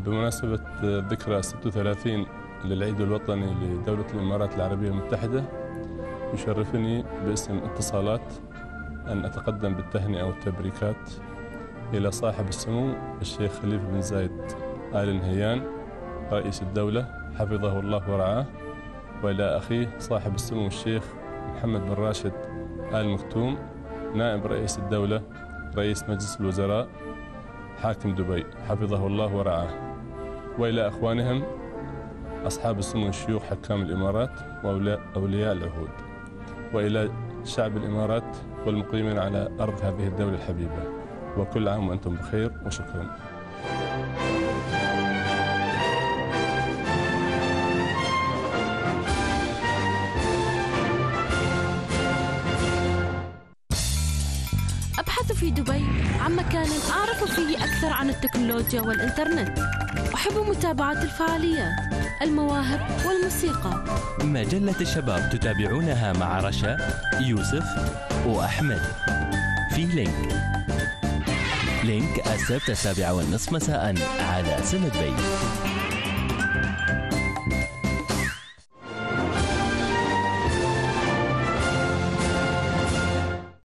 بمناسبة ذكرى 36 للعيد الوطني لدولة الإمارات العربية المتحدة، يشرفني باسم اتصالات أن أتقدم بالتهنئة والتبريكات إلى صاحب السمو الشيخ خليفة بن زايد آل نهيان رئيس الدولة حفظه الله ورعاه، وإلى أخيه صاحب السمو الشيخ محمد بن راشد آل مكتوم نائب رئيس الدولة رئيس مجلس الوزراء حاكم دبي حفظه الله ورعاه، وإلى أخوانهم أصحاب السمو الشيوخ حكام الإمارات وأولياء العهود، وإلى شعب الإمارات والمقيمين على أرض هذه الدولة الحبيبة، وكل عام وأنتم بخير وشكرا. أبحث في دبي عن مكان أعرف فيه أكثر عن التكنولوجيا والإنترنت. أحب متابعة الفعاليات، المواهب والموسيقى. مجلة الشباب تتابعونها مع رشا، يوسف وأحمد في لينك السبت 7:30 مساء على سندبي.